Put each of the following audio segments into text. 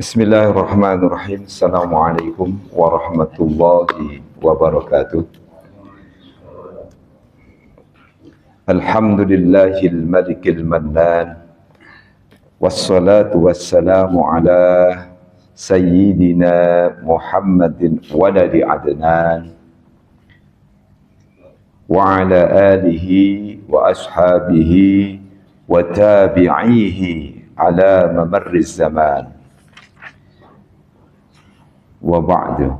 Bismillahirrahmanirrahim. Assalamualaikum warahmatullahi wabarakatuh. Alhamdulillahil malikil mannan. Wassalatu wassalamu ala sayyidina Muhammadin waladi Adnan wa ala alihi wa ashabihi wa tabi'ihi ala mamarriz zaman. Wa ba'du.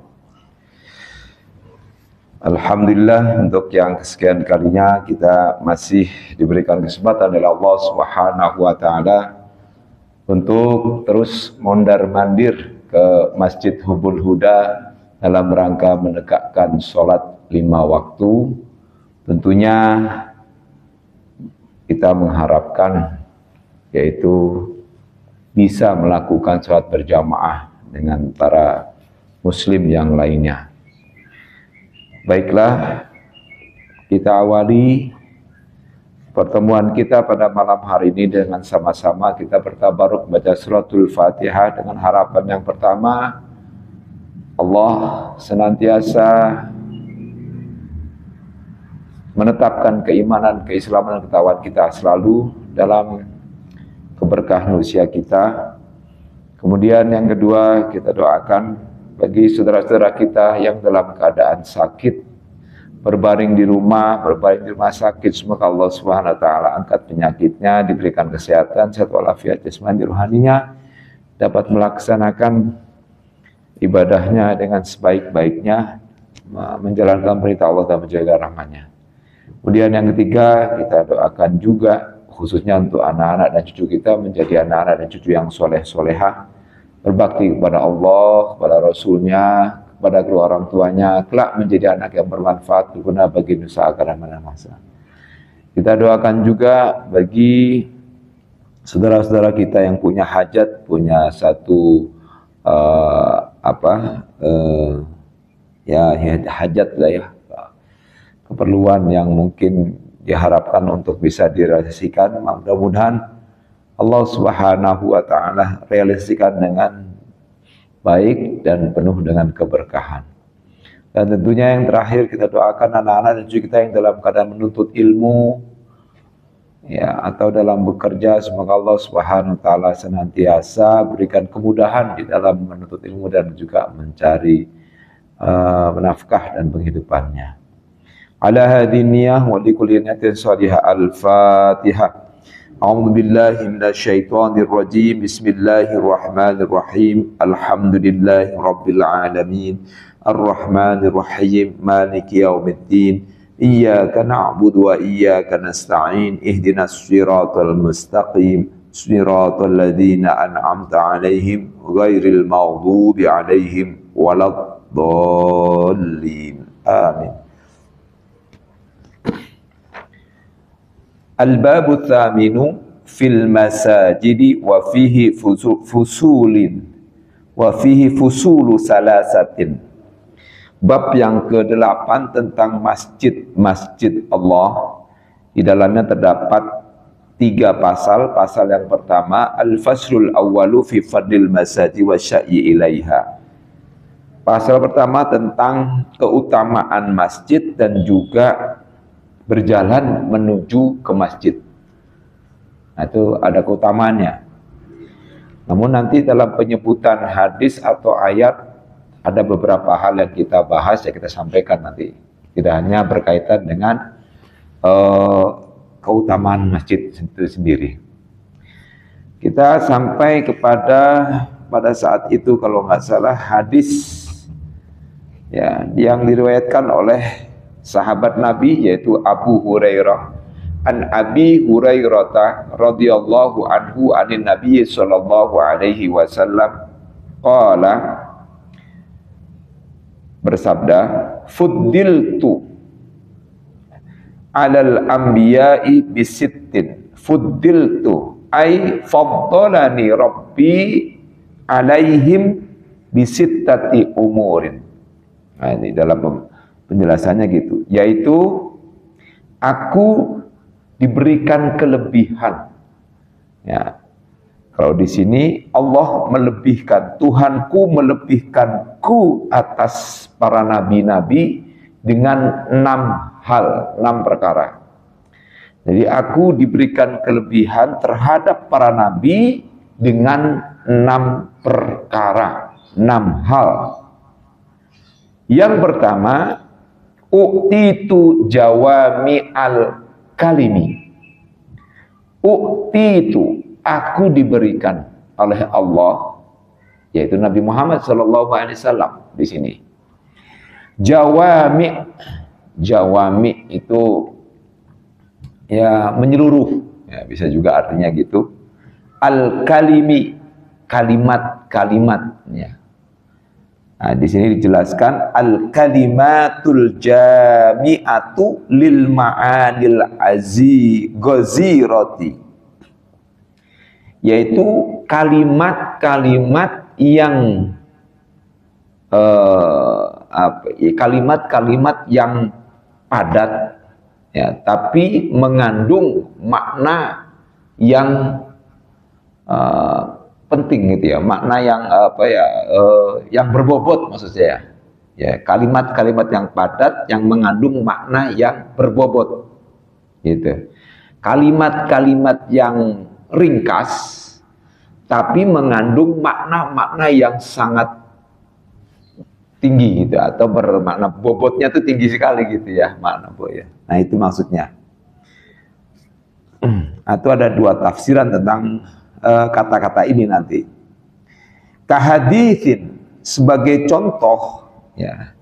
Alhamdulillah, untuk yang kesekian kalinya kita masih diberikan kesempatan oleh Allah Subhanahu wa taala untuk terus mondar-mandir ke Masjid Hubul Huda dalam rangka menegakkan sholat 5 waktu. Tentunya kita mengharapkan yaitu bisa melakukan sholat berjamaah dengan para muslim yang lainnya. Baiklah, kita awali pertemuan kita pada malam hari ini dengan sama-sama kita bertabaruk baca suratul Fatihah dengan harapan yang pertama, Allah senantiasa menetapkan keimanan, keislaman, dan ketakwaan kita selalu dalam keberkahan usia kita. Kemudian yang kedua, kita doakan bagi saudara-saudara kita yang dalam keadaan sakit, berbaring di rumah sakit, semoga Allah Subhanahu wa taala angkat penyakitnya, diberikan kesehatan, sehat walafiat jasmani rohaninya, dapat melaksanakan ibadahnya dengan sebaik-baiknya, menjalankan perintah Allah dan menjaga rahmat-Nya. Kemudian yang ketiga, kita doakan juga khususnya untuk anak-anak dan cucu kita menjadi anak-anak dan cucu yang soleh-solehah, berbakti kepada Allah, kepada Rasulnya, kepada kedua orang tuanya, kelak menjadi anak yang bermanfaat, berguna bagi nusa agar mana masa. Kita doakan juga bagi saudara-saudara kita yang punya hajat, punya satu hajat lah ya, keperluan yang mungkin diharapkan untuk bisa direalisasikan. Mudah-mudahan Allah Subhanahu wa taala realisasikan dengan baik dan penuh dengan keberkahan. Dan tentunya yang terakhir kita doakan anak-anak dan cucu kita yang dalam keadaan menuntut ilmu ya atau dalam bekerja, semoga Allah Subhanahu wa taala senantiasa berikan kemudahan di dalam menuntut ilmu dan juga mencari nafkah dan penghidupannya. Ala hadhihi niyyah wa likulli niyatin shalihah. Al-Fatihah. A'udzu billahi minasyaitonir rajim. Bismillahirrahmanirrahim. Alhamdulillahi rabbil alamin. Arrahmanir rahim. Maliki yaumiddin. Iyyaka na'budu wa iyyaka nasta'in. Ihdinas siratal mustaqim. Siratal ladzina an'amta 'alaihim ghairil maghdubi 'alaihim waladdallin. Amin. Al-babu thaminu fil masajidi wa fihi fusulu salasatin. Bab yang ke-8 tentang masjid Allah. Di dalamnya terdapat 3 pasal. Pasal yang pertama, al-faslul awwalu fi fadlil masajid wa syai' ilaiha. Pasal pertama tentang keutamaan masjid dan juga berjalan menuju ke masjid. Nah, itu ada keutamaannya. Namun nanti dalam penyebutan hadis atau ayat ada beberapa hal yang kita bahas, ya kita sampaikan nanti. Tidak hanya berkaitan dengan keutamaan masjid itu sendiri. Kita sampai pada saat itu kalau nggak salah hadis ya yang diriwayatkan oleh sahabat Nabi yaitu Abu Hurairah. An Abi Hurairah radhiyallahu anhu anin Nabi sallallahu alaihi wasallam qala, bersabda, fuddiltu alal anbiya'i bisittin. Fuddiltu ay faddalani rabbi alaihim bisittati umurin. Nah, ini dalam penjelasannya gitu, yaitu aku diberikan kelebihan ya Kalau di sini Allah melebihkan, Tuhanku melebihkanku atas para nabi-nabi dengan 6 hal, 6 perkara. Jadi aku diberikan kelebihan terhadap para nabi dengan 6 perkara, 6 hal. Yang pertama, uktitu jawami'al kalimi. Uktitu, aku diberikan oleh Allah, yaitu Nabi Muhammad SAW di sini. Jawami itu ya menyeluruh, ya, bisa juga artinya gitu. Al-kalimi, kalimat-kalimat. Ya. Nah, di sini dijelaskan al-kalimatul jami'atu lil ma'anil ghazirati, yaitu kalimat-kalimat yang kalimat-kalimat yang padat, ya, tapi mengandung makna yang penting gitu ya, makna yang yang berbobot maksud saya. Ya, kalimat-kalimat yang padat yang mengandung makna yang berbobot. Gitu. Kalimat-kalimat yang ringkas tapi mengandung makna-makna yang sangat tinggi gitu, atau bermakna bobotnya tuh tinggi sekali gitu ya, makna ya. Nah, itu maksudnya. Atau ada 2 tafsiran tentang kata-kata ini nanti. Kahaditsin, sebagai contoh ya,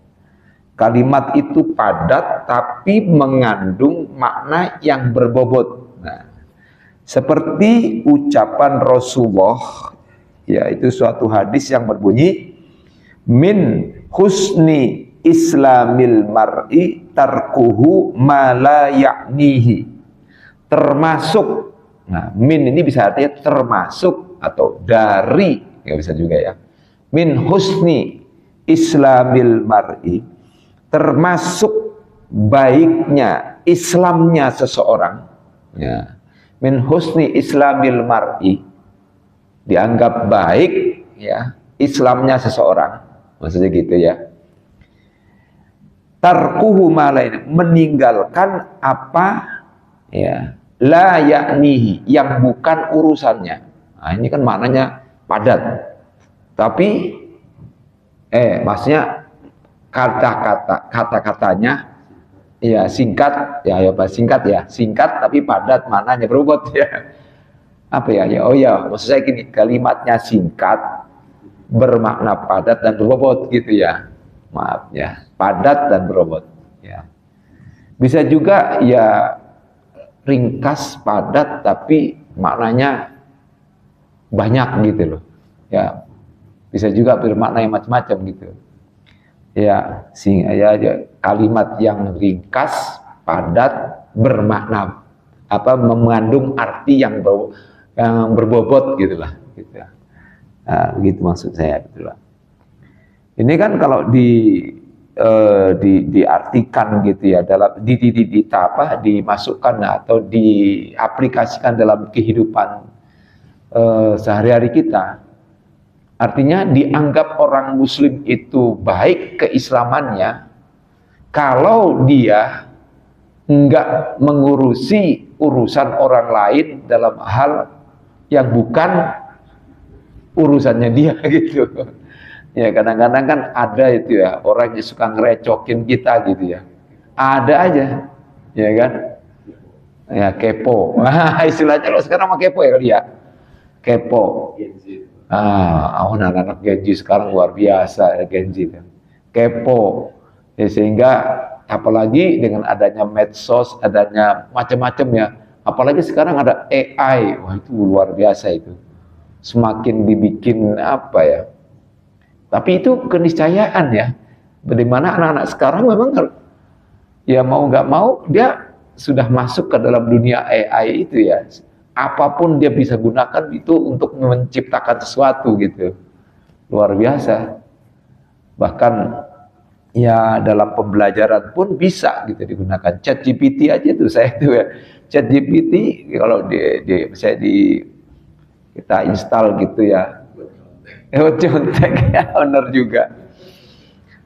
kalimat itu padat tapi mengandung makna yang berbobot. Nah, seperti ucapan Rasulullah, yaitu suatu hadis yang berbunyi min husni islamil mar'i tarkuhu ma la ya'nihi. Termasuk, nah, min ini bisa artinya termasuk atau dari, ya bisa juga ya. Min husni islamil mar'i, termasuk baiknya Islamnya seseorang, ya. Min husni islamil mar'i, dianggap baik ya Islamnya seseorang, maksudnya gitu ya. Tarkuhu ma la, meninggalkan apa ya la yaknihi, yang bukan urusannya. Nah, ini kan maknanya padat, tapi maksudnya kata-katanya ya singkat ya, singkat ya, singkat tapi padat, maknanya berbobot ya. Apa ya, oh ya, maksud saya gini, kalimatnya singkat bermakna padat dan berbobot gitu ya. Maaf ya, padat dan berbobot ya. Bisa juga ya ringkas, padat, tapi maknanya banyak gitu loh. Ya, bisa juga bermakna yang macam-macam gitu. Ya, kalimat yang ringkas, padat, bermakna mengandung arti yang berbobot gitulah. Gitu. Nah, begitu maksud saya, gitulah. Ini kan kalau diartikan gitu ya, dalam dimasukkan atau diaplikasikan dalam kehidupan sehari-hari kita, artinya dianggap orang muslim itu baik keislamannya kalau dia enggak mengurusi urusan orang lain dalam hal yang bukan urusannya dia gitu. Ya, kadang-kadang kan ada itu ya, orang yang suka ngerecokin kita gitu ya. Ada aja, ya kan? Ya, kepo. Nah, istilahnya lo sekarang mah kepo ya kali ya. Kepo. Anak-anak Gen Z sekarang luar biasa ya, Gen Z. Kepo. Ya, sehingga apalagi dengan adanya medsos, adanya macam-macam ya. Apalagi sekarang ada AI. Wah, itu luar biasa itu. Semakin dibikin apa ya? Tapi itu keniscayaan ya, bagaimana anak-anak sekarang memang ya mau nggak mau dia sudah masuk ke dalam dunia AI itu ya. Apapun dia bisa gunakan itu untuk menciptakan sesuatu gitu, luar biasa. Bahkan ya dalam pembelajaran pun bisa gitu digunakan. ChatGPT aja tuh saya tuh ya, ChatGPT kalau saya kita install gitu ya. Contek ya, bener juga.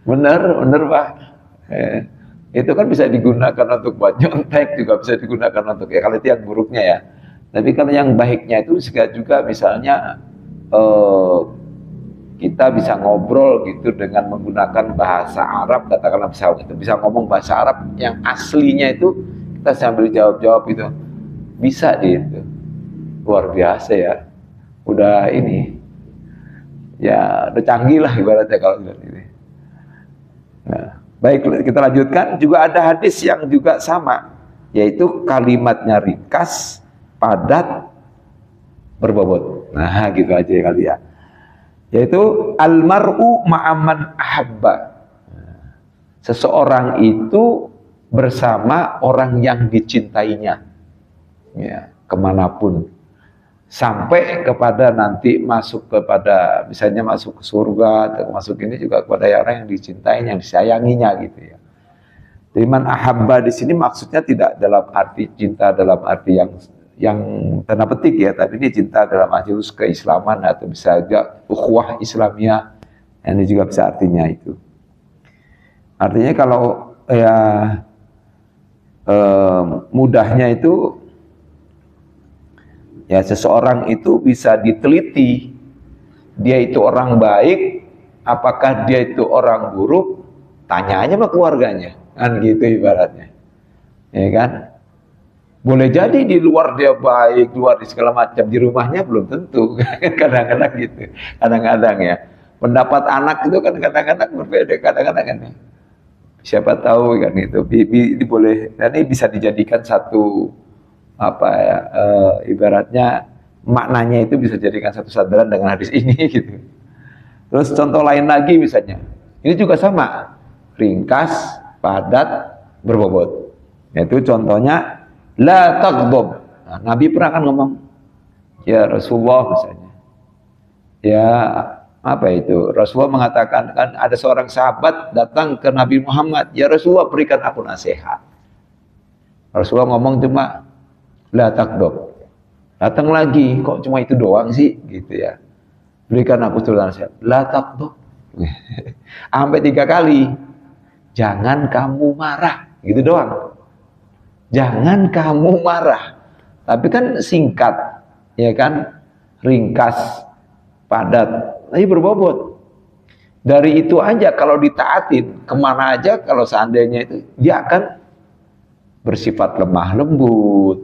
Bener Pak. Itu kan bisa digunakan untuk buat nyontek, juga bisa digunakan untuk ya kalau itu yang buruknya ya. Tapi kalau yang baiknya itu juga misalnya kita bisa ngobrol gitu dengan menggunakan bahasa Arab, katakanlah bisa ngomong bahasa Arab yang aslinya itu kita sambil jawab itu bisa gitu. Luar biasa ya. Udah ini ya udah canggih lah ibaratnya kalau ini. Nah, baik kita lanjutkan. Juga ada hadis yang juga sama, yaitu kalimatnya ringkas, padat, berbobot. Nah gitu aja kali ya. Yaitu almar'u ma'aman ahabba. Seseorang itu bersama orang yang dicintainya, ya, kemanapun, sampai kepada nanti masuk kepada misalnya masuk ke surga atau masuk ini juga kepada orang yang dicintainya, yang disayanginya gitu ya. Jadi man ahabba di sini maksudnya tidak dalam arti cinta dalam arti yang tanda petik ya, tapi ini cinta dalam arti keislaman atau bisa juga ukhuwah Islamiyah. Ini juga bisa artinya itu. Artinya kalau ya mudahnya itu ya seseorang itu bisa diteliti, dia itu orang baik, apakah dia itu orang buruk, tanya aja sama keluarganya, kan gitu ibaratnya, ya kan? Boleh jadi di luar dia baik, luar di segala macam, di rumahnya belum tentu. Kadang-kadang gitu. Kadang-kadang ya. Pendapat anak itu kan kadang-kadang berbeda. Kadang-kadang kan ya. Siapa tahu kan itu. Ini boleh. Dan ini bisa dijadikan satu apa ya? Ibaratnya maknanya itu bisa dijadikan satu sandaran dengan hadis ini gitu. Terus contoh lain lagi misalnya. Ini juga sama. Ringkas, padat, berbobot. Yaitu contohnya la taghdab. Nah, Nabi pernah kan ngomong, ya Rasulullah misalnya. Ya, apa itu? Rasulullah mengatakan, kan ada seorang sahabat datang ke Nabi Muhammad, ya Rasulullah berikan aku nasihat. Rasulullah ngomong cuma la taghdab. Datang lagi, kok cuma itu doang sih gitu ya. Berikan aku nasihat. La taghdab. Sampai 3 kali. Jangan kamu marah, gitu doang. Jangan kamu marah. Tapi kan singkat, ya kan? Ringkas, padat, tapi berbobot. Dari itu aja kalau ditaatin, kemana aja kalau seandainya itu, dia akan bersifat lemah lembut.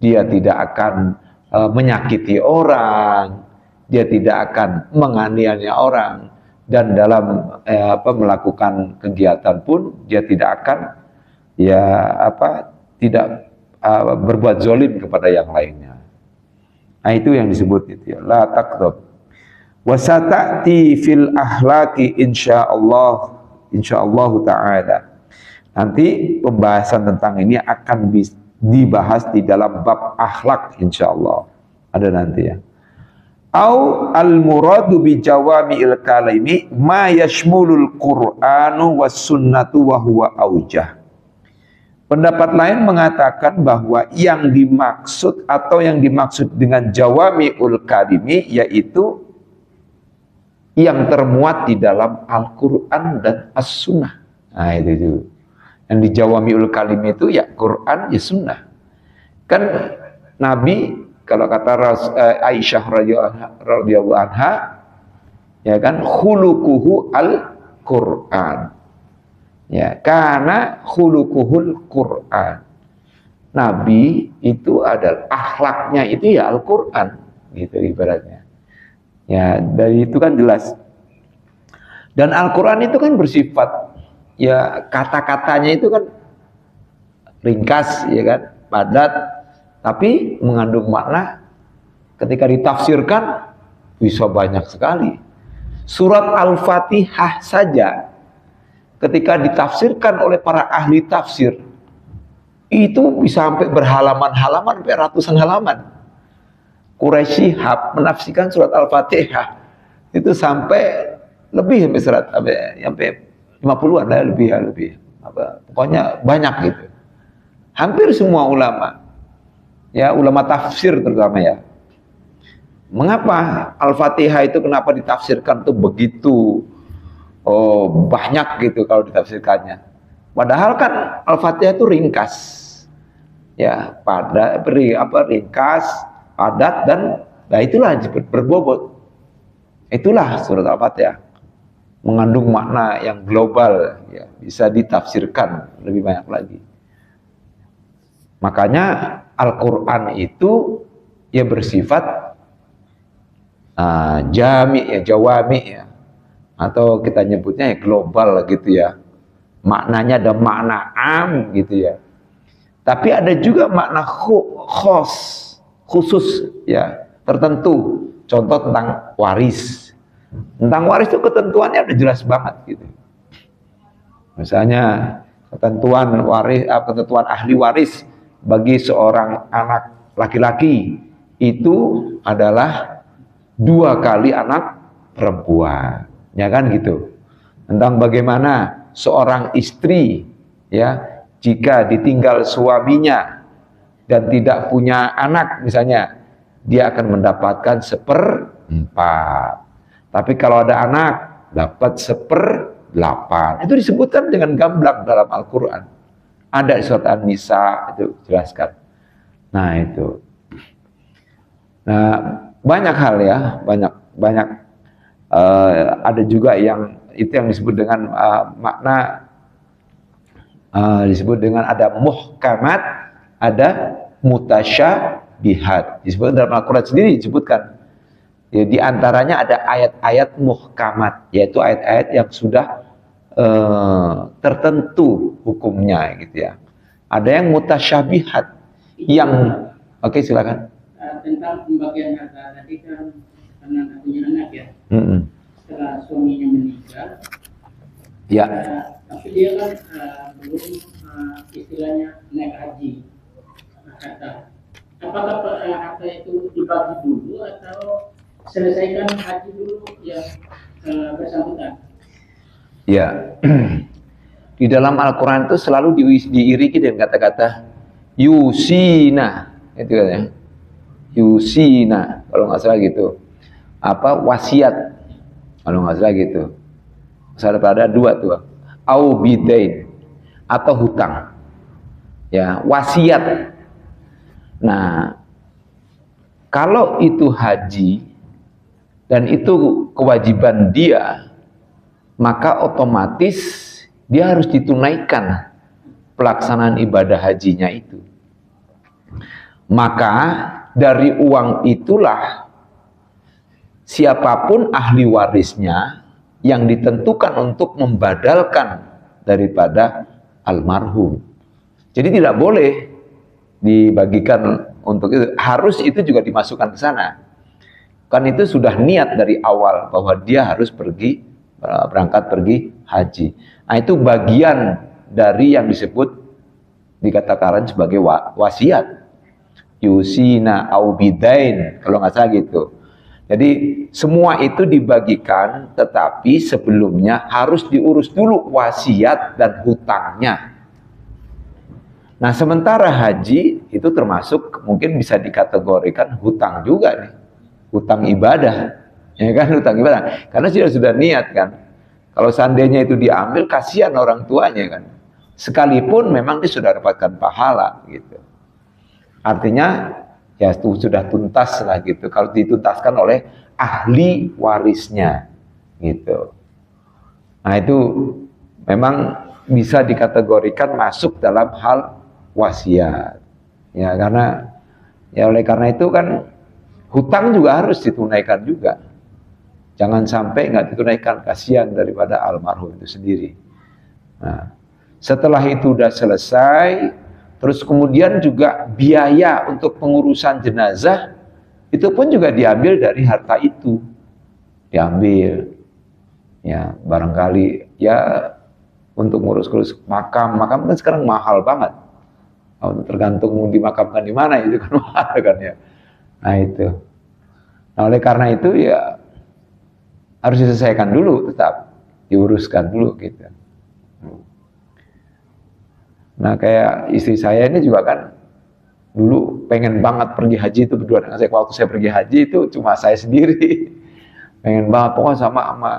Dia tidak akan menyakiti orang. Dia tidak akan menganiaya orang. Dan dalam melakukan kegiatan pun, dia tidak akan tidak berbuat zalim kepada yang lainnya. Nah itu yang disebut itu ya, la taqrab. Wa sata'ti fil akhlaqi insyaallah taala. Nanti pembahasan tentang ini akan dibahas di dalam bab akhlak insyaallah. Ada nanti ya. Au al-muradu bi jawami'il kalimi ma yashmulul Qur'anu was sunnatu wa huwa aujah. Pendapat lain mengatakan bahwa yang dimaksud atau yang dimaksud dengan jawami'ul kalimi yaitu yang termuat di dalam Al-Quran dan As-Sunnah. Nah itu. Yang di jawami'ul kalimi itu ya Quran ya Sunnah. Kan Nabi kalau kata Aisyah radhiyallahu anha ya kan khuluquhu al-Quran. Ya, karena khuluquhul Quran. Nabi itu adalah akhlaknya itu ya Al-Quran, gitu ibaratnya. Ya, dari itu kan jelas. Dan Al-Quran itu kan bersifat, ya kata-katanya itu kan ringkas, ya kan, padat, tapi mengandung makna. Ketika ditafsirkan bisa banyak sekali. Surat Al-Fatihah saja ketika ditafsirkan oleh para ahli tafsir, itu bisa sampai berhalaman-halaman, sampai ratusan halaman. Quraisy menafsirkan surat Al-Fatihah itu sampai lebih sampai 50-an lah lebih. Pokoknya banyak gitu. Hampir semua ulama, ya ulama tafsir terutama ya. Mengapa Al-Fatihah itu kenapa ditafsirkan tuh begitu banyak gitu kalau ditafsirkannya? Padahal kan Al-Fatihah itu ringkas. Ya, ringkas, padat dan itulah berbobot. Itulah surat Al-Fatihah. Mengandung makna yang global, ya, bisa ditafsirkan lebih banyak lagi. Makanya Al-Quran itu ya bersifat jami, ya, jawami, ya, atau kita nyebutnya ya global gitu ya. Maknanya ada makna am gitu ya. Tapi ada juga makna khusus ya, tertentu. Contoh tentang waris. Tentang waris itu ketentuannya udah jelas banget gitu. Misalnya ketentuan ahli waris bagi seorang anak laki-laki itu adalah 2 kali anak perempuan, ya kan gitu. Tentang bagaimana seorang istri ya jika ditinggal suaminya dan tidak punya anak misalnya, dia akan mendapatkan 1/4. Tapi kalau ada anak dapat 1/8. Itu disebutkan dengan gamblang dalam Al-Quran. Ada di surat An-Nisa itu jelaskan. Nah itu. Nah banyak hal ya, banyak ada juga yang itu yang disebut dengan makna disebut dengan ada muhkamat, ada mutasyabihat. Disebut dalam Al-Quran sendiri disebutkan. Ya, di antaranya ada ayat-ayat muhkamat, yaitu ayat-ayat yang sudah tertentu hukumnya gitu ya. Ada yang mutasyabihat yang oke, silakan. Tentang pembagian harta tadi kan karena punya anak ya. Setelah suaminya meninggal, ya. Tapi dia kan belum istilahnya naik haji harta. Apakah harta itu dibagi dulu atau selesaikan haji dulu ya bersangkutan? Ya, di dalam Al-Quran itu selalu diiringi dengan kata-kata yusina, itu katanya. Yusina, kalau nggak salah gitu. Apa wasiat, kalau nggak salah gitu. Salah ada 2 tuh, au bidain atau hutang. Ya, wasiat. Nah, kalau itu haji dan itu kewajiban dia, maka otomatis dia harus ditunaikan pelaksanaan ibadah hajinya itu. Maka dari uang itulah siapapun ahli warisnya yang ditentukan untuk membadalkan daripada almarhum. Jadi tidak boleh dibagikan untuk itu, harus itu juga dimasukkan ke sana. Kan itu sudah niat dari awal bahwa dia harus berangkat pergi haji. Nah itu bagian dari yang disebut dikatakan sebagai wasiat. Yusina au bidain, kalau nggak salah gitu. Jadi semua itu dibagikan, tetapi sebelumnya harus diurus dulu wasiat dan hutangnya. Nah sementara haji itu termasuk mungkin bisa dikategorikan hutang juga nih, hutang ibadah. Ya kan, hutang ibadah, karena sudah niat kan. Kalau seandainya itu diambil, kasihan orang tuanya kan. Sekalipun memang dia sudah dapatkan pahala gitu. Artinya ya itu sudah tuntas lah gitu. Kalau dituntaskan oleh ahli warisnya gitu. Nah itu memang bisa dikategorikan masuk dalam hal wasiat. Ya karena ya oleh karena itu kan hutang juga harus ditunaikan juga. Jangan sampai nggak ditunaikan, kasihan daripada almarhum itu sendiri. Nah, setelah itu udah selesai, terus kemudian juga biaya untuk pengurusan jenazah itu pun juga diambil dari harta itu. Diambil. Ya, barangkali ya untuk ngurus-ngurus makam kan sekarang mahal banget. Tergantung mau dimakamkan di mana itu kan mahal kan ya. Nah itu. Nah oleh karena itu ya harus diselesaikan dulu, tetap diuruskan dulu gitu. Nah kayak istri saya ini juga kan dulu pengen banget pergi haji itu berdua dengan saya. Waktu saya pergi haji itu cuma saya sendiri. Pengen banget pokoknya sama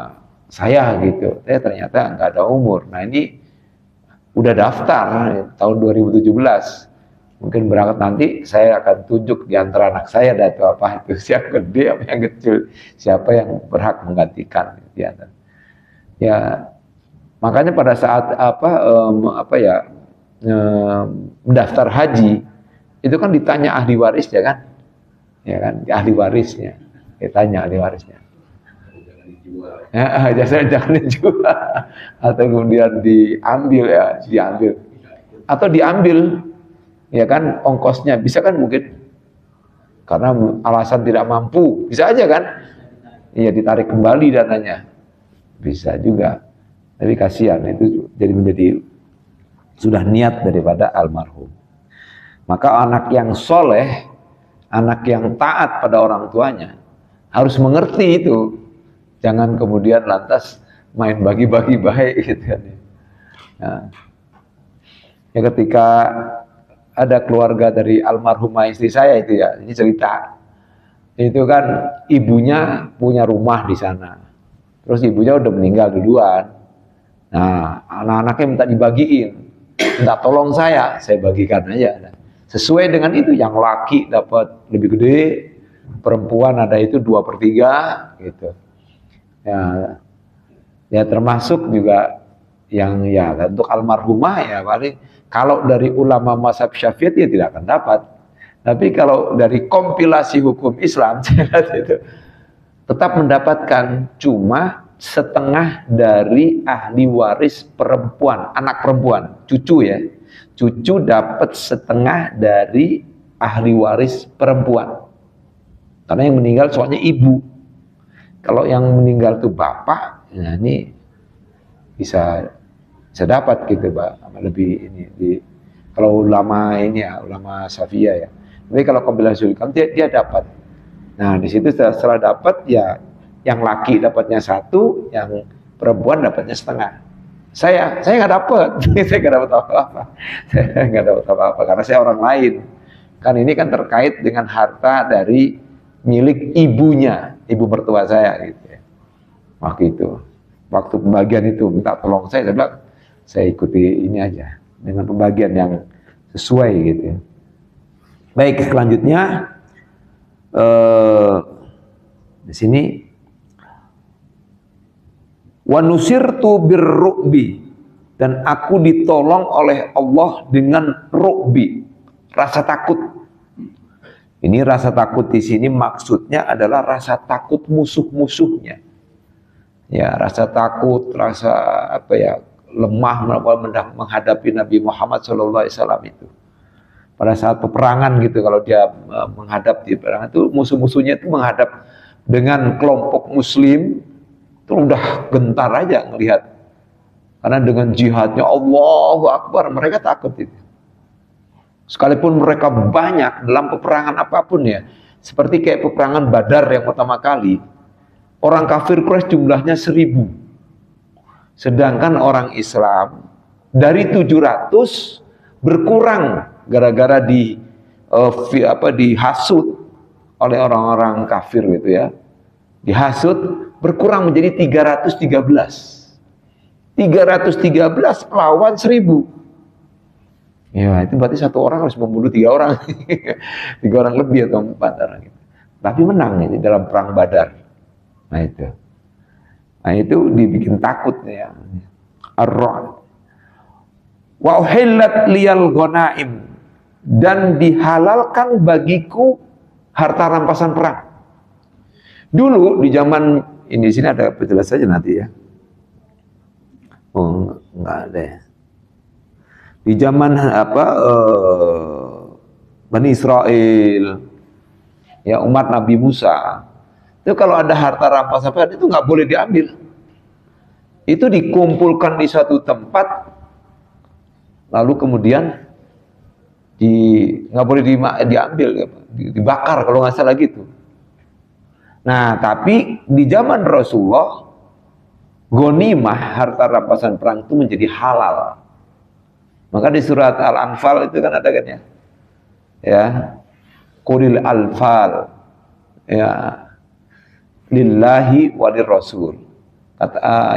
saya gitu. Ternyata nggak ada umur. Nah ini udah daftar tahun 2017. Mungkin berangkat nanti saya akan tunjuk di antara anak saya dan itu apa itu siapa gede apa yang kecil, siapa yang berhak menggantikan ya. Ya makanya pada saat mendaftar haji itu kan ditanya ahli warisnya kan, ya kan ahli warisnya, ditanya ahli warisnya. Ya, jangan dijual atau kemudian diambil atau diambil ya kan ongkosnya bisa kan mungkin karena alasan tidak mampu bisa aja kan, iya ditarik kembali dananya bisa juga, tapi kasihan itu jadi menjadi sudah niat daripada almarhum. Maka anak yang soleh, anak yang taat pada orang tuanya harus mengerti itu. Jangan kemudian lantas main bagi-bagi baik gitu kan. Nah, ya ketika ada keluarga dari almarhumah istri saya itu ya, ini cerita. Itu kan ibunya punya rumah di sana. Terus ibunya udah meninggal duluan. Nah, anak-anaknya minta dibagiin. Minta tolong saya bagikan aja. Sesuai dengan itu, yang laki dapat lebih gede, perempuan ada itu 2/3 gitu. Ya termasuk juga yang ya untuk almarhumah ya paling kalau dari ulama mazhab Syafi'i ya tidak akan dapat. Tapi kalau dari kompilasi hukum Islam itu tetap mendapatkan, cuma setengah dari ahli waris perempuan, anak perempuan, cucu ya. Cucu dapat setengah dari ahli waris perempuan. Karena yang meninggal soalnya ibu. Kalau yang meninggal itu bapak, nah ini bisa dapat gitu, Pak. Lebih ini kalau ulama ini ya, ulama Syafi'iyah ya. Tapi kalau kompilasi hukum dia dapat. Nah, di situ setelah dapat ya yang laki dapatnya 1, yang perempuan dapatnya setengah. Saya nggak dapat, saya nggak dapat apa-apa. Saya nggak dapat apa-apa karena saya orang lain. Kan ini kan terkait dengan harta dari milik ibunya, ibu mertua saya gitu ya. Waktu pembagian itu minta tolong saya bilang saya ikuti ini aja dengan pembagian yang sesuai gitu ya. Baik, selanjutnya di sini wa nusirtu birru'bi, dan aku ditolong oleh Allah dengan ru'bi, rasa takut. Ini rasa takut di sini maksudnya adalah rasa takut musuh-musuhnya. Ya, rasa takut, rasa lemah menghadapi Nabi Muhammad SAW itu. Pada saat peperangan gitu, kalau dia menghadap di peperangan itu, musuh-musuhnya itu menghadap dengan kelompok muslim, itu udah gentar aja ngelihat. Karena dengan jihadnya Allahu Akbar, mereka takut itu. Sekalipun mereka banyak dalam peperangan apapun ya, seperti kayak peperangan Badar yang pertama kali, orang kafir Quraisy jumlahnya 1000. Sedangkan orang Islam dari 700 berkurang gara-gara dihasut oleh orang-orang kafir gitu ya. Dihasut berkurang menjadi 313. 313 lawan 1000. Ya, itu berarti satu orang harus membunuh 3 orang. 3 orang lebih atau 4 orang gitu. Tapi menang ini dalam perang Badar. Nah itu dibikin takut ya. Ar-Ra'd. Wa uhillat liyal ghanaim, dan dihalalkan bagiku harta rampasan perang. Dulu di zaman ini, di sini ada penjelasannya nanti ya. Oh, enggak ada ya. Di zaman Bani Israel, ya umat Nabi Musa, itu kalau ada harta rampasan perang itu nggak boleh diambil. Itu dikumpulkan di suatu tempat, lalu kemudian nggak boleh diambil, dibakar kalau nggak salah gitu. Nah, tapi di zaman Rasulullah, ghanimah, harta rampasan perang itu menjadi halal. Maka di surat Al-Anfal itu kan ada kan ya, ya, qulil anfal ya lillahi walir rasul.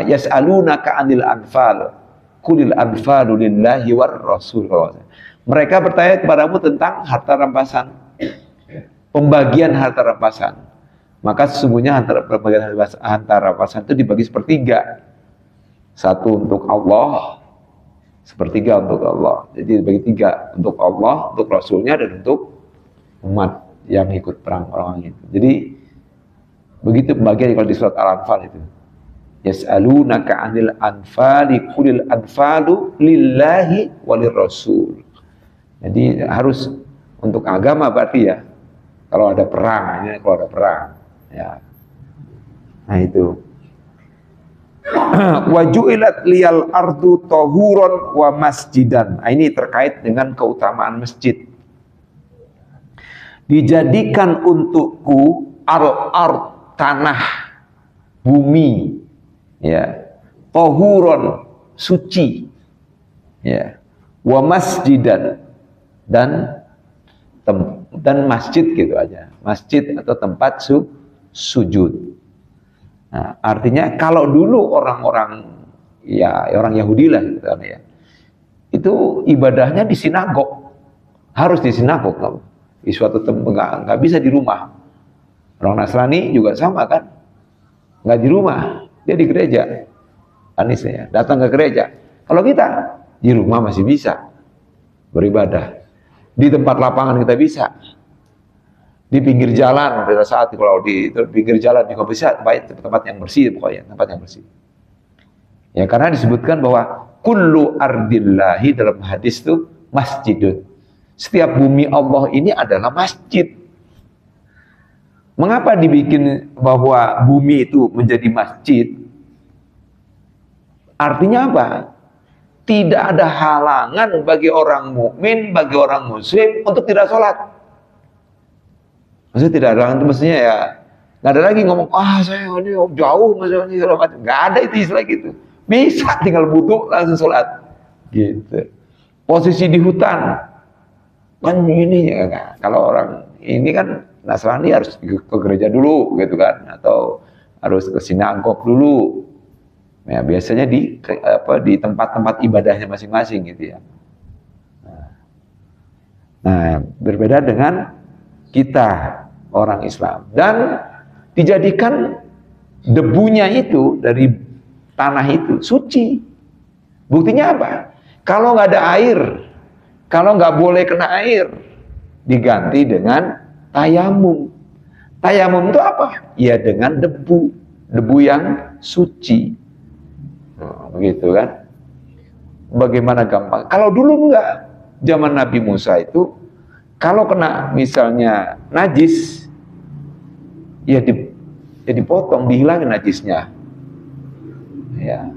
Yas'alunaka 'anil anfal qulil anfalu lillahi war rasul. Mereka bertanya kepadamu tentang harta rampasan, pembagian harta rampasan. Maka sesungguhnya pembagian harta rampasan itu dibagi sepertiga. Satu untuk Allah, sepertiga untuk Allah. Jadi dibagi tiga, untuk Allah, untuk Rasulnya, dan untuk umat yang ikut perang orang itu. Jadi begitu pembagian kalau di surat Al-Anfal itu. Yas'alunaka 'anil anfali qulil anfalu lillahi walir rasul. Jadi harus untuk agama berarti ya. Kalau ada perang, ini kalau ada perang ya. Nah itu. Wa ju'ilat liyal ardu tahuron wa masjidan. Nah, ini terkait dengan keutamaan masjid. Dijadikan untukku al-ard, tanah, bumi, ya, tahuron, suci, ya, wa masjidan, dan masjid gitu aja, masjid atau tempat sujud. Nah, artinya kalau dulu orang-orang ya orang Yahudi lah gitu ya, itu ibadahnya di sinagog, harus di sinagog, di suatu tempat, nggak bisa di rumah. Orang Nasrani juga sama kan, nggak di rumah, dia di gereja. Anis ya, datang ke gereja. Kalau kita di rumah masih bisa beribadah, di tempat lapangan kita bisa, di pinggir jalan pada saat kalau di pinggir jalan juga bisa, tempat yang bersih, pokoknya tempat yang bersih. Ya karena disebutkan bahwa kullu ardillahi dalam hadis itu masjidun. Setiap bumi Allah ini adalah masjid. Mengapa dibikin bahwa bumi itu menjadi masjid? Artinya apa? Tidak ada halangan bagi orang mukmin, bagi orang muslim untuk tidak sholat. Maksudnya tidak ada halangan itu mestinya ya nggak ada lagi ngomong saya ini jauh maksudnya nggak ada itu istilah gitu. Bisa tinggal butuh langsung sholat gitu. Posisi di hutan kan ini ya, kalau orang ini kan Nasrani harus ke gereja dulu gitu kan, atau harus ke sinagog dulu. Ya, biasanya di tempat-tempat ibadahnya masing-masing gitu ya. Nah, berbeda dengan kita orang Islam, dan dijadikan debunya itu dari tanah itu suci. Buktinya apa? Kalau nggak ada air, kalau nggak boleh kena air, diganti dengan tayamum. Tayamum itu apa? Ya dengan debu yang suci. Begitu kan? Bagaimana gampang? Kalau dulu enggak, zaman Nabi Musa itu kalau kena misalnya najis, ya dipotong, dihilangin najisnya. Ya,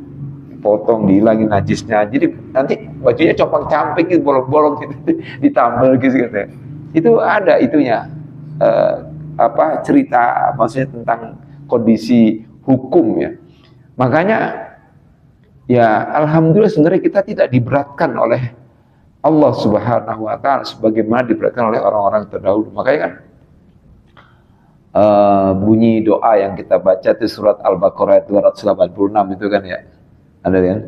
potong, dihilangin najisnya. Jadi nanti bajunya compang-camping gitu, bolong-bolong gitu, ditambal gitu. Itu ada itunya. Cerita maksudnya tentang kondisi hukum ya. Makanya ya alhamdulillah sebenarnya kita tidak diberatkan oleh Allah Subhanahu wa taala sebagaimana diberatkan oleh orang-orang terdahulu. Makanya kan bunyi doa yang kita baca itu surat Al-Baqarah 286 itu kan ya. Ada kan?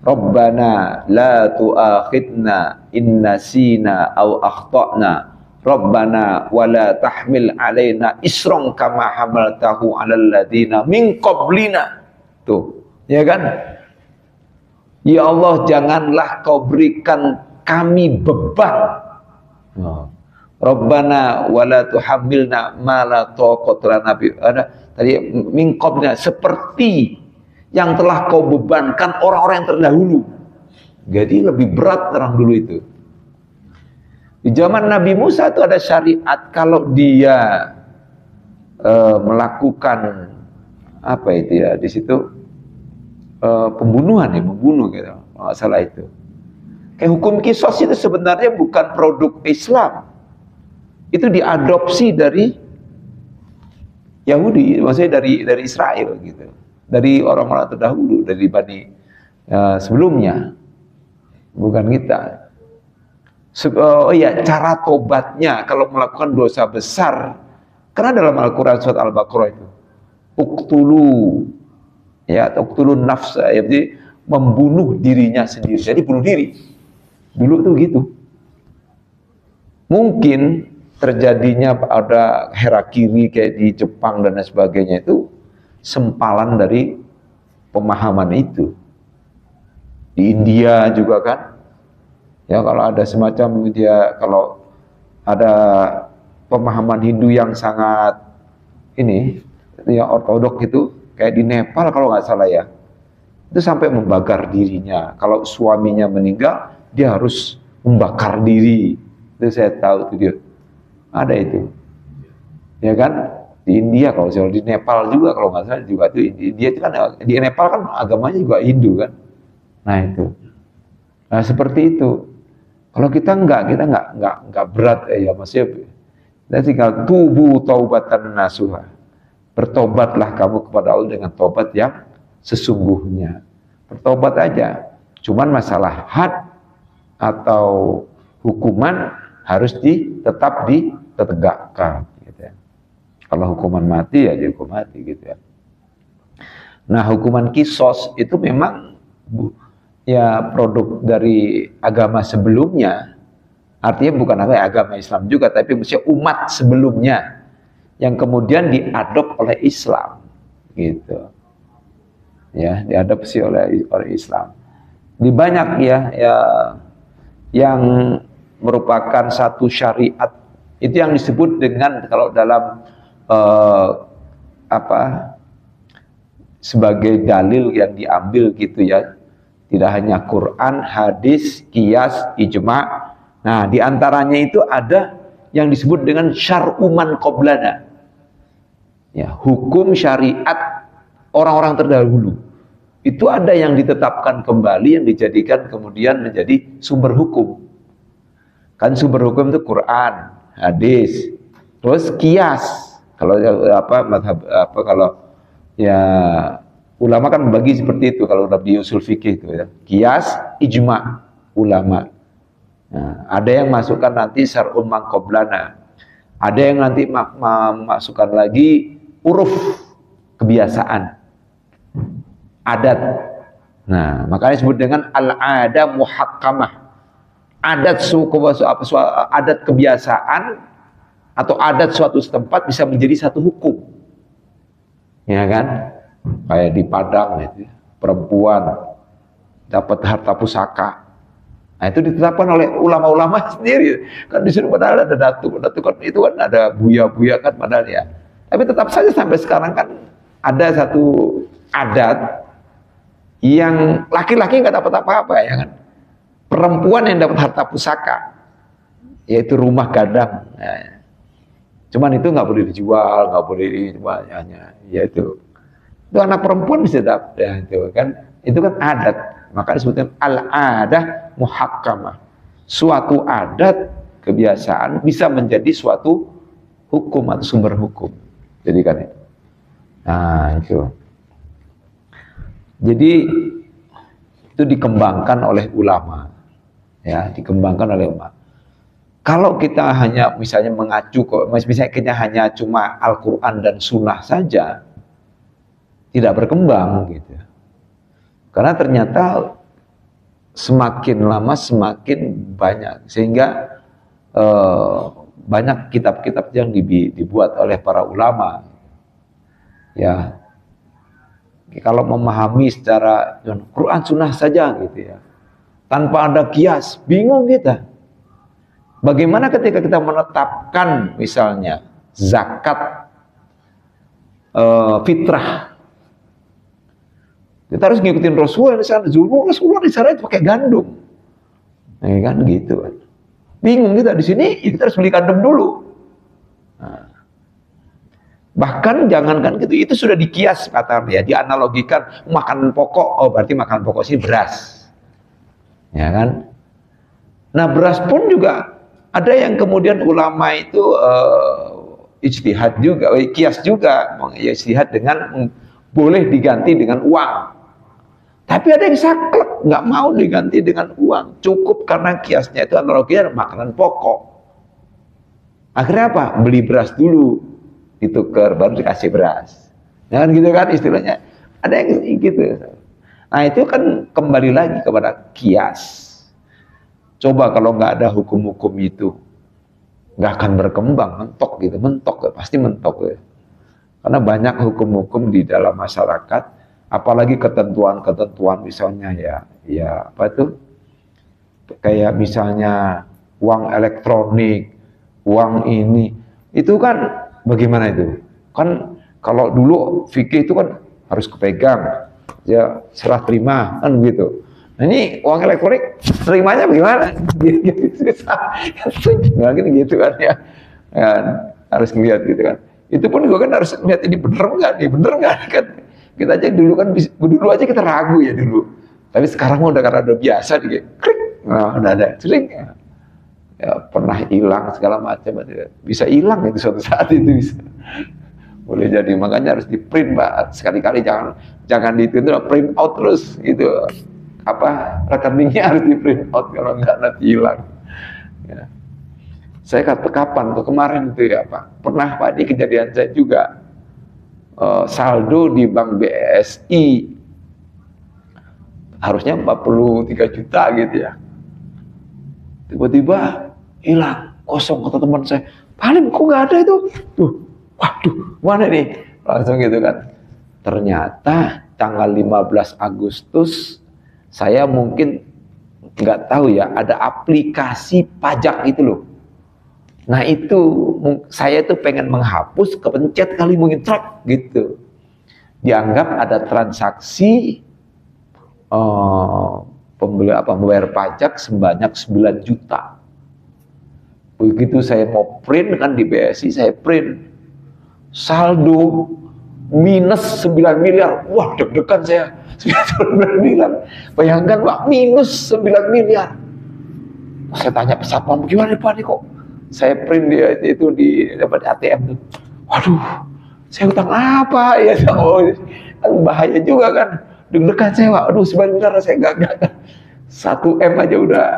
Rabbana la tu'akhidna in nasina aw akhtana. Rabbana wala tahmil alaina isran kama hamaltahu 'alal ladzina min qablina. Tuh, ya kan? Ya Allah, janganlah kau berikan kami beban. Rabbana wala tuhammilna ma la taqata lana bi. Ada tadi min qablina, seperti yang telah kau bebankan orang-orang yang terdahulu. Jadi lebih berat orang dulu itu. Di zaman Nabi Musa itu ada syariat kalau dia melakukan apa itu ya di situ pembunuhan ya, membunuh gitu, masalah itu. Kayak hukum kisos itu sebenarnya bukan produk Islam, itu diadopsi dari Yahudi, maksudnya dari Israel gitu, dari orang-orang terdahulu, dari Bani sebelumnya, bukan kita. Oh iya, cara tobatnya kalau melakukan dosa besar, karena dalam Al-Quran surat Al-Baqarah itu, uktulu, ya, uktulun nafsa, ya, jadi membunuh dirinya sendiri. Jadi bunuh diri. Dulu tuh gitu. Mungkin terjadinya ada harakiri kayak di Jepang dan lain sebagainya itu sempalan dari pemahaman itu. Di India juga kan. Ya, kalau ada semacam dia, kalau ada pemahaman Hindu yang sangat ini, yang ortodok itu, kayak di Nepal kalau nggak salah ya, itu sampai membakar dirinya. Kalau suaminya meninggal, dia harus membakar diri. Itu saya tahu itu dia. Ada itu. Ya kan? Di India, kalau di Nepal juga kalau nggak salah juga itu, India itu kan, di Nepal kan agamanya juga Hindu kan. Nah itu. Nah seperti itu. Kalau kita nggak berat ya, maksudnya kita tinggal tubuh taubatan nasuha. Bertobatlah kamu kepada Allah dengan tobat yang sesungguhnya. Bertobat aja. Cuman masalah had atau hukuman harus tetap ditegakkan. Gitu ya. Kalau hukuman mati ya dihukum mati gitu ya. Nah hukuman kisos itu memang ya produk dari agama sebelumnya, artinya bukan agama Islam juga, tapi maksudnya umat sebelumnya yang kemudian diadop oleh Islam, gitu, ya, diadopsi oleh Islam. Di banyak ya yang merupakan satu syariat itu yang disebut dengan kalau dalam sebagai dalil yang diambil gitu ya. Tidak hanya Quran, hadis, qiyas, ijma. Nah, diantaranya itu ada yang disebut dengan syar'uman qoblana. Ya, hukum syariat orang-orang terdahulu. Itu ada yang ditetapkan kembali, yang dijadikan kemudian menjadi sumber hukum. Kan sumber hukum itu Quran, hadis, terus qiyas. Kalau kalau ya ulama kan membagi seperti itu kalau di usul fikih itu ya. Qiyas, ijma ulama. Nah, ada yang masukkan nanti syar'un man qoblana. Ada yang nanti masukkan lagi uruf, kebiasaan, adat. Nah, makanya disebut dengan al-ada muhakkamah. Adat adat kebiasaan atau adat suatu setempat bisa menjadi satu hukum. Ya kan? Kayak di Padang itu, perempuan dapat harta pusaka. Nah, itu ditetapkan oleh ulama-ulama sendiri. Kan di sini padahal ada datu kan itu kan ada buya-buya kan padahal ya. Tapi tetap saja sampai sekarang kan ada satu adat yang laki-laki nggak dapat apa-apa ya kan. Perempuan yang dapat harta pusaka, yaitu rumah gadang. Nah, cuman itu nggak boleh dijual, nggak boleh dijual, yaitu itu anak perempuan bisa dapat, ya, itu kan adat, maka disebutkan al-adah muhakkamah. Suatu adat kebiasaan bisa menjadi suatu hukum atau sumber hukum. Jadi kan itu. Nah itu. Jadi itu dikembangkan oleh ulama, ya, dikembangkan oleh ulama. Kalau kita hanya misalnya mengacu, misalnya kita hanya cuma Al-Quran dan Sunnah saja, tidak berkembang gitu. Karena ternyata semakin lama semakin banyak, sehingga banyak kitab-kitab yang dibuat oleh para ulama. Ya, kalau memahami secara Quran Sunnah saja gitu ya, tanpa ada kias, bingung kita. Bagaimana ketika kita menetapkan misalnya zakat fitrah, kita harus ngikutin Rasulullah di sana. Rasulullah di sana itu pakai gandum, ya kan gitu kan. Bingung kita di sini, kita harus beli gandum dulu. Nah, bahkan jangankan gitu, itu sudah dikias katanya, dianalogikan makanan pokok. Oh berarti makanan pokok sih beras, ya kan? Nah beras pun juga ada yang kemudian ulama itu ijtihad juga, kias juga, ijtihad dengan boleh diganti dengan uang. Tapi ada yang saklek, nggak mau diganti dengan uang. Cukup karena kiasnya itu analoginya makanan pokok. Akhirnya apa? Beli beras dulu, ditukar, baru dikasih beras. Jangan gitu kan istilahnya. Ada yang gitu. Nah itu kan kembali lagi kepada kias. Coba kalau nggak ada hukum-hukum itu, nggak akan berkembang, mentok, pasti mentok ya. Karena banyak hukum-hukum di dalam masyarakat, apalagi ketentuan-ketentuan misalnya ya apa itu, kayak misalnya uang elektronik, uang ini, itu kan bagaimana itu? Kan kalau dulu fikih itu kan harus kepegang, ya serah terima kan gitu. Nah ini uang elektronik terimanya bagaimana? Nggak gitu kan ya, harus ngeliat gitu kan. Itu pun gue kan harus lihat ini bener nggak kan. Kita aja dulu aja kita ragu ya dulu. Tapi sekarang udah karena udah biasa klik, nah udah ada sering ya pernah hilang segala macam, bisa hilang itu suatu saat itu bisa. Boleh jadi, makanya harus di print Pak. Sekali-kali jangan di print out terus gitu. Apa rekeningnya harus di print out, kalau nggak nanti hilang. Ya. Saya kapan tuh kemarin itu ya Pak, pernah Pak di kejadian saya juga saldo di bank BSI harusnya 43 juta gitu ya, tiba-tiba hilang, kosong. Kata teman saya, paling kok nggak ada itu tuh, waduh mana nih, langsung gitu kan. Ternyata tanggal 15 Agustus saya mungkin nggak tahu ya, ada aplikasi pajak itu loh. Nah itu saya tuh pengen menghapus, kepencet kali mungkin truk gitu. Dianggap ada transaksi membayar pajak sebanyak 9 juta. Begitu saya mau print kan di BSI, saya print saldo minus 9 miliar. Wah deg-degan saya, 9 miliar. Bayangkan Pak, minus 9 miliar. Saya tanya pesatpam, gimana Pak nih kok? Saya print dia itu di dapat ATM tuh. Waduh, saya utang apa ya? Oh, kan bahaya juga kan. Deg-degan saya, Pak. Aduh, 9 miliar saya enggak. 1 M aja udah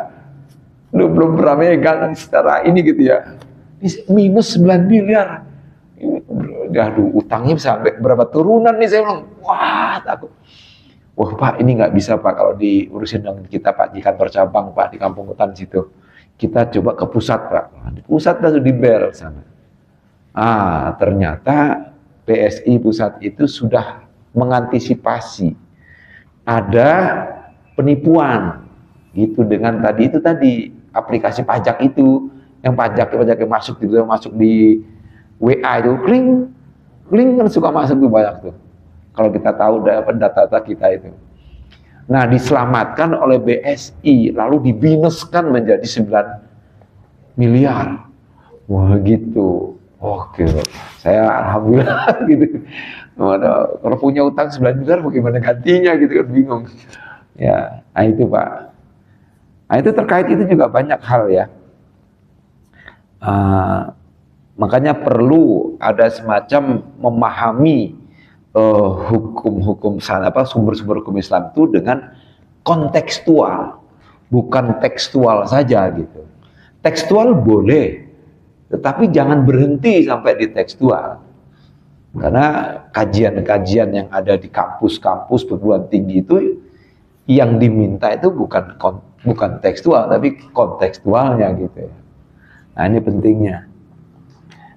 belum pernah megang secara ini gitu ya. Minus 9 miliar. Aduh, utangnya bisa sampai berapa turunan nih, saya bilang. Wah, takut. Wah, Pak, ini nggak bisa, Pak, kalau diurusin dengan kita, Pak, di kantor cabang, Pak, di Kampung Hutan situ. Kita coba ke pusat, Pak. Di pusat langsung di bel sana. Ternyata BSI pusat itu sudah mengantisipasi ada penipuan gitu dengan tadi aplikasi pajak itu, yang pajak masuk di WA itu, kling kan suka masuk tuh banyak tuh. Kalau kita tahu data kita itu. Nah, diselamatkan oleh BSI, lalu dibinuskan menjadi 9 miliar. Wah gitu. Oke, saya alhamdulillah gitu. Kalau punya utang 9 miliar bagaimana gantinya gitu kan, bingung. Ya, nah itu Pak. Nah itu terkait itu juga banyak hal ya. Makanya perlu ada semacam memahami hukum-hukum sumber-sumber hukum Islam itu dengan kontekstual, bukan tekstual saja gitu. Tekstual boleh, tetapi jangan berhenti sampai di tekstual. Karena kajian-kajian yang ada di kampus-kampus perguruan tinggi itu yang diminta itu bukan tekstual, tapi kontekstualnya gitu ya. Nah ini pentingnya.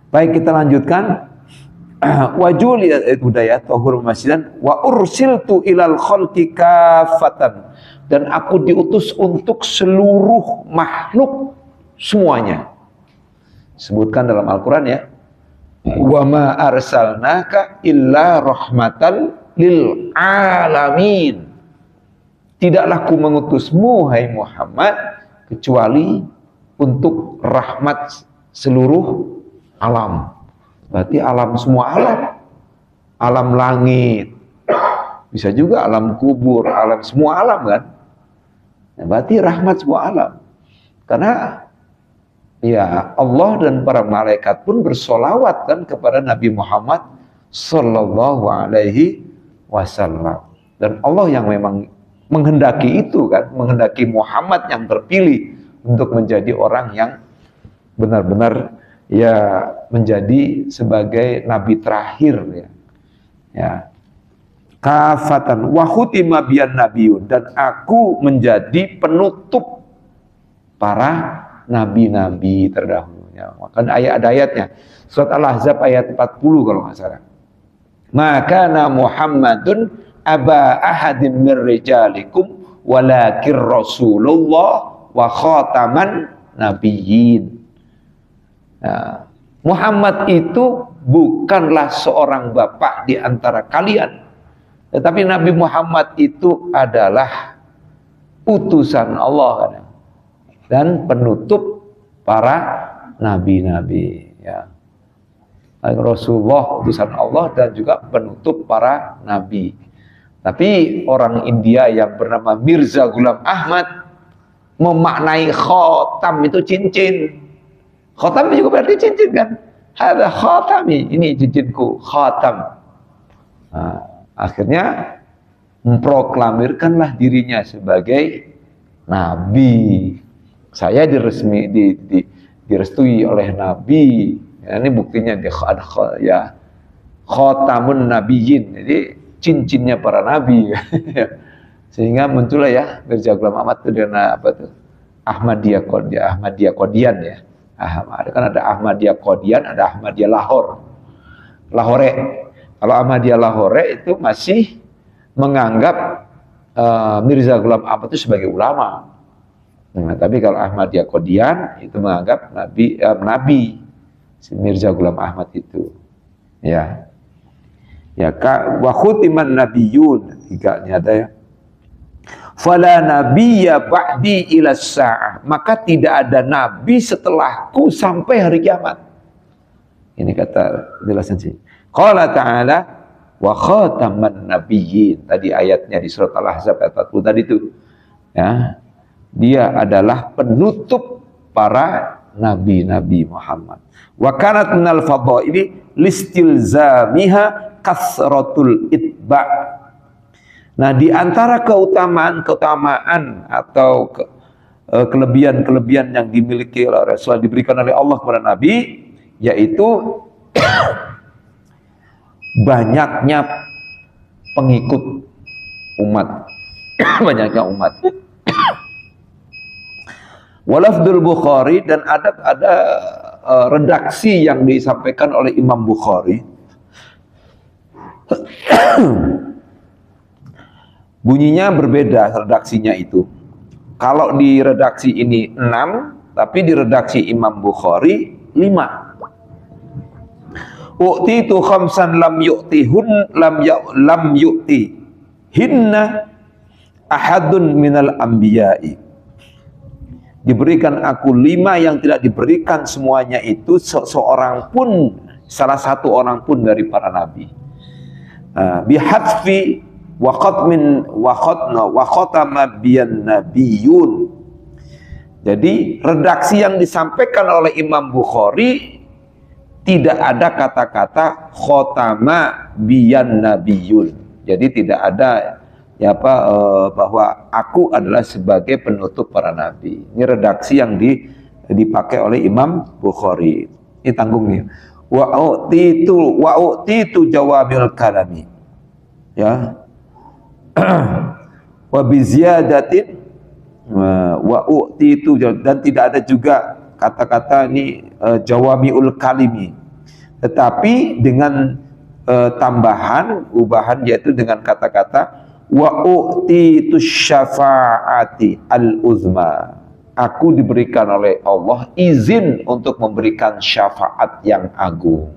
Baik, kita lanjutkan. Wajuli budaya tahur masjidan wa ursiltu ilal khalqi kafatan, dan aku diutus untuk seluruh makhluk semuanya. Sebutkan dalam Al-Qur'an ya. Wa ma arsalnaka illa rahmatan lil alamin. Tidaklah ku mengutusmu hai Muhammad kecuali untuk rahmat seluruh alam. Berarti alam, semua alam. Alam langit, bisa juga alam kubur, alam, semua alam kan. Nah, berarti rahmat semua alam. Karena ya Allah dan para malaikat pun bersolawat kan kepada Nabi Muhammad Sallallahu Alaihi Wasallam. Dan Allah yang memang menghendaki itu kan, menghendaki Muhammad yang terpilih untuk menjadi orang yang benar-benar ya menjadi sebagai nabi terakhir ya. Ya. Kafatan wa khutima biyan nabiyun, dan aku menjadi penutup para nabi-nabi terdahulu. Ya, kan ada ayatnya. Surat Al-Ahzab ayat 40 kalau nggak salah. Maka Muhammadun aba ahadin min rijalikum walakin Rasulullah wa khataman nabiyyin. Nah, Muhammad itu bukanlah seorang bapak di antara kalian, tetapi Nabi Muhammad itu adalah utusan Allah dan penutup para nabi-nabi ya. Rasulullah utusan Allah dan juga penutup para nabi. Tapi orang India yang bernama Mirza Ghulam Ahmad memaknai khotam itu cincin. Khotam juga berarti cincin kan? Ada khotami, ini cincinku, khotam. Nah, akhirnya memproklamirkanlah dirinya sebagai nabi. Saya direstui oleh nabi. Ya, ini buktinya dia ya khotamun nabiyyin. Jadi cincinnya para nabi. Sehingga muncullah ya Mirza Ghulam Ahmad itu dengan apa tuh? Ahmadiyah Qadian ya. Kan ada Ahmadiyah Qadian, ada Ahmadiyah Lahore. Kalau Ahmadiyah Lahore itu masih menganggap Mirza Ghulam Ahmad itu sebagai ulama. Nah, tapi kalau Ahmadiyah Qadian itu menganggap nabi si Mirza Ghulam Ahmad itu. Ya. Ya wa khutiman nabiyyun, tiganya ada ya. Fala nabiyya ba'di ila sa'ah, maka tidak ada nabi setelahku sampai hari kiamat. Ini kata jelasan sih. Qala ta'ala wa khataman nabiyyin. Tadi ayatnya di surat Al-Ahzab ayat 40 tadi itu. Ya. Dia adalah penutup para nabi-nabi Muhammad. Wa kanat minal fadhaili listilzamiha kasratul itba'. Nah, di antara keutamaan atau kelebihan-kelebihan yang dimiliki oleh Rasul, diberikan oleh Allah kepada Nabi, yaitu banyaknya pengikut umat. Banyaknya umat. Walafdul Bukhari, dan ada redaksi yang disampaikan oleh Imam Bukhari. Bunyinya berbeda redaksinya itu. Kalau di redaksi ini 6, tapi di redaksi Imam Bukhari 5. U'titu khamsan lam yu'ti hinna ahadun minal anbiya'i. Diberikan aku 5 yang tidak diberikan semuanya itu seorang pun, salah satu orang pun dari para nabi. Bihadfi wa khatama biyan nabiyyun. Jadi redaksi yang disampaikan oleh Imam Bukhari tidak ada kata-kata khatama biyan nabiyyun. Jadi tidak ada bahwa aku adalah sebagai penutup para nabi. Ini redaksi yang dipakai oleh Imam Bukhari. Ini tanggungnya. Wa utitu jawabil kalami. Ya. Wa biziyadatin wa utitu, dan tidak ada juga kata-kata ini jawamiul kalimi, tetapi dengan ubahan yaitu dengan kata-kata wa utitu syafaati al-uzma. Aku diberikan oleh Allah izin untuk memberikan syafaat yang agung.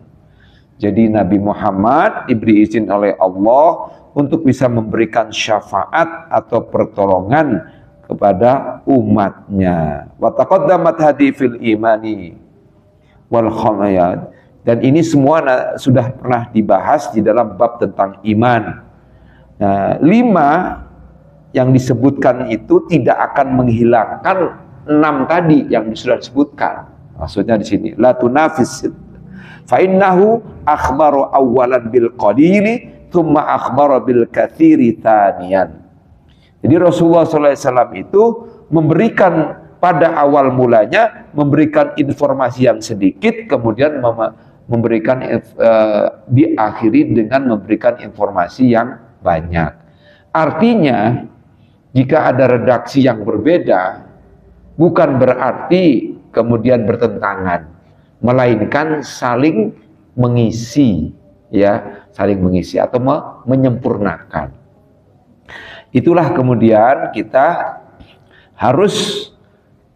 Jadi Nabi Muhammad diberi izin oleh Allah untuk bisa memberikan syafaat atau pertolongan kepada umatnya. Wa taqaddamat hadi fil imani wal khamayat. Dan ini semua sudah pernah dibahas di dalam bab tentang iman. Nah, 5 yang disebutkan itu tidak akan menghilangkan 6 tadi yang sudah disebutkan. Maksudnya di sini la tunafis fa innahu akhbaru awwalan bil qalili thumma akhbara bil katsiri thaniyan. Jadi Rasulullah SAW itu memberikan pada awal mulanya memberikan informasi yang sedikit, kemudian memberikan diakhiri dengan memberikan informasi yang banyak. Artinya jika ada redaksi yang berbeda bukan berarti kemudian bertentangan, melainkan saling mengisi, ya, saling mengisi atau menyempurnakan. Itulah kemudian kita harus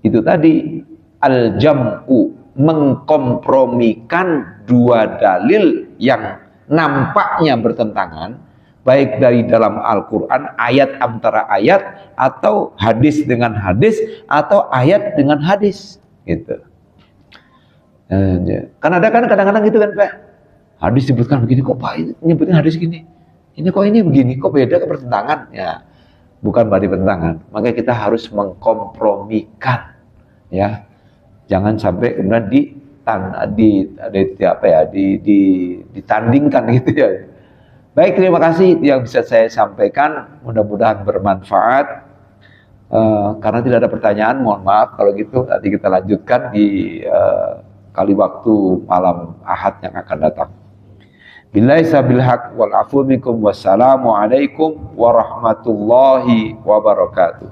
itu tadi al-jam'u, mengkompromikan dua dalil yang nampaknya bertentangan, baik dari dalam Al-Quran, ayat antara ayat, atau hadis dengan hadis, atau ayat dengan hadis, gitu. Kan ada kan kadang-kadang gitu kan Pak, hadis disebutkan begini, kok Pak nyebutnya hadis gini, ini kok ini begini, kok beda, ke pertentangan. Ya, bukan berarti pertentangan. Maka kita harus mengkompromikan, ya, jangan sampai kemudian ditandingkan gitu ya. Baik, terima kasih yang bisa saya sampaikan, mudah-mudahan bermanfaat. Karena tidak ada pertanyaan, mohon maaf. Kalau gitu nanti kita lanjutkan di kali waktu malam Ahad yang akan datang. Billahi sabil haq wal afu minkum, wassalamu alaikum warahmatullahi wabarakatuh.